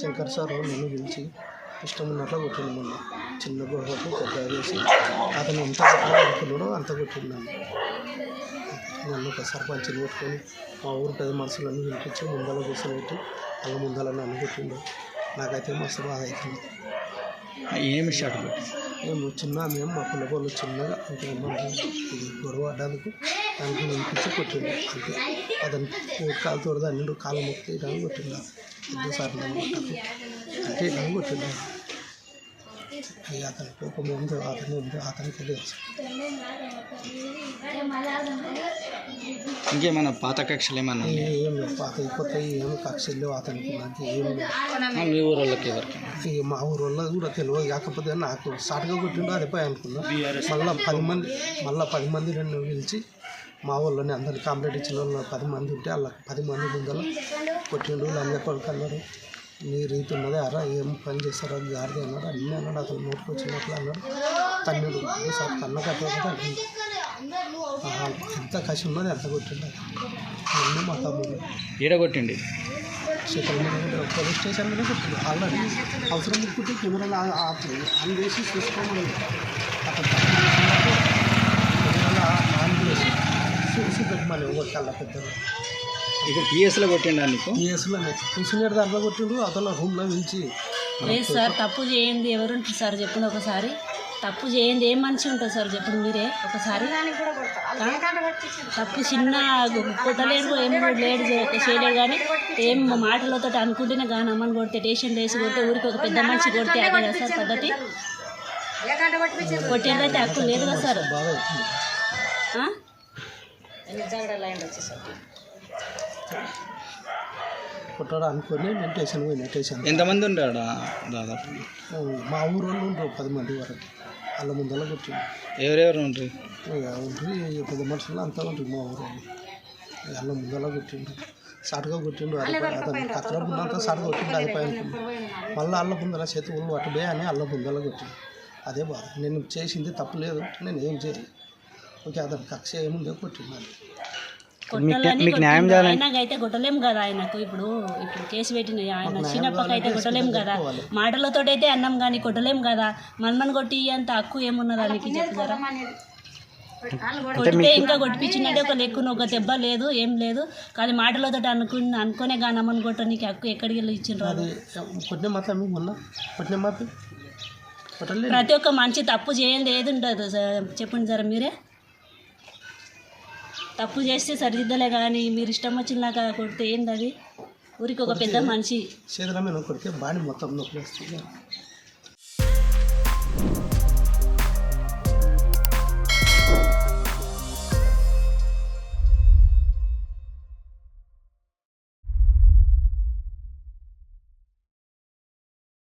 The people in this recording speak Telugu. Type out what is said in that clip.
శంకర్ సార్ నన్ను పిలిచి ఇష్టం ఉన్నట్లు కొట్టిండు. మొన్న చిన్న గొడవకు పెద్ద వేసి అతను ఎంత కొట్టుకున్నాడో అంత కొట్టిండు. నన్ను ఒక సర్పంచ్ని పెట్టుకొని మా ఊరు పెద్ద మనుషులన్నీ పిలిపించి ముందర కూర్చోబెట్టి వాళ్ళ ముందర నన్ను కొట్టిండు. నాకైతే మస్తు బాధ అవుతుంది. ఏమి షాట్ మేము మేము మా పిల్లవాళ్ళు చిన్నగా అంటే ఇది గొడవ అడ్డానికి దానికి వినిపించి కొట్టిండు. అంతే అతను కాలు తోడదా నిండు కాలు మొక్కి ఇలాగ కొట్టిండు. పెద్ద సార్ అంటే ఇలాగ కొట్టిండు. అతని కోపం ఉంది అతనికి తెలుసు. ఇంకేమైనా పాత కక్షలు ఏమన్నా ఏం పాత కొత్త ఏమి కక్షలు అతనికి నాకు ఏమి మీ ఊరు వాళ్ళకి ఎవరికి మా ఊరు వాళ్ళ కూడా తెలియదు. కాకపోతే నాకు షార్ట్గా కొట్టిండో అది పోయి అనుకున్నా. మళ్ళీ 10 మంది నన్ను పిలిచి మా ఊళ్ళోనే అందరినీ కంప్లైంట్ ఇచ్చిన వాళ్ళు 10 మంది ఉంటే వాళ్ళకి 10 మంది ముందర కొట్టిండు. లంజ కొడుకు అన్నాడు, నీ రీతి ఉన్నదే అరా ఏం పని చేస్తారో గాడిది అన్నాడు. అన్నీ అన్నాడు. అతను నోటికి వచ్చినట్లు అన్నాడు. తన్నుడు సార్ తన్న కట్ట ఎంత కసి ఉన్నది ఎంత కొట్టిండు. అన్నీ మా తమ్ముడు ఈడ కొట్టిండి పోలీస్ స్టేషన్లోనే కొట్టిండు. ఆల్రెడీ అవసరం అనుకుంటే కెమెరాలు ఆన్ చేసి చూసుకోమని అతను కెమెరాలు ఆన్ చేసి చూసి పెట్టమని కొట్టాల పెద్దలు. ఇక్కడ పిఎస్లో కొట్టిండా నీకు? పిఎస్లో చూసినాడు దాంట్లో కొట్టిండు. అతను రూమ్లో పిలిచి లేదు సార్ తప్పు చేయండి ఎవరు ఉంటుంది సార్ చెప్పండి ఒకసారి. తప్పు చేయండి ఏం మనిషి ఉంటుంది సార్ చెప్పండి మీరే ఒకసారి. తప్పు చిన్న కొట్టలేడు ఏం లేడు చేయలేడు కానీ ఏం మాటలతో అనుకుంటేనే కానీ అమ్మని కొడితే స్టేషన్ వేసి కొడితే ఊరికి ఒక పెద్ద మనిషి కొడితే అదే కదా సార్ పద్ధతి. కొట్టేదైతే హక్కు లేదు కదా సార్. కొట్టాడు అనుకొని నేను స్టేషన్ పోయినా. స్టేషన్ ఎంతమంది ఉండాడా దాదాపు? మా ఊరు వాళ్ళు ఉంటారు 10 మంది వరకు. వాళ్ళ ముందర కొట్టిండు. ఎవరెవరు ఉంటారు? ఉంటుంది పెద్ద మనుషులు అంతా ఉంటుంది మా ఊరు వాళ్ళు. వాళ్ళ ముందర కొట్టిండు. షార్ట్గా కొట్టిండు. అది అతను కత్తల ముందంతా షార్ట్గా కొట్టిండు. అది పైన మళ్ళీ అల్ల ముందర చేతులు అటుడే అని అల్ల ముందర కొట్టిండు. అదే బాధ. నేను చేసింది తప్పు లేదు, నేను ఏం చేయలేదు. ఓకే అతను కక్ష ఏముందో కొట్టిండు. ఆయనకైతే కొట్టలేము కదా. ఆయనకు ఇప్పుడు కేసు పెట్టిన ఆయన చిన్నప్పకైతే కొట్టలేము కదా. మాటలతో అయితే అన్నాం కానీ కొట్టలేము కదా. మనమని కొట్టి అంత హక్కు ఏమున్నది దానికి చెప్తారా? కొట్టితే ఇంకా కొట్టిపించినట్టే ఒక లెక్కున ఒక దెబ్బ లేదు ఏం లేదు. కానీ మాటలతో అనుకునే కానీ అమ్మని కొట్టడానికి హక్కు ఎక్కడికి వెళ్ళి ఇచ్చిండ్రు? ప్రతి ఒక్క మంచి తప్పు చేయండి ఏది ఉండదు చెప్పండి సార్ మీరే. తప్పు చేస్తే సరిదిద్దలే కానీ మీరు ఇష్టం వచ్చినాక కొడితే ఏంది అది? ఊరికి ఒక పెద్ద మనిషి చేతుల మీద కొడితే బాడీ మొత్తం నొప్పి వస్తుంది.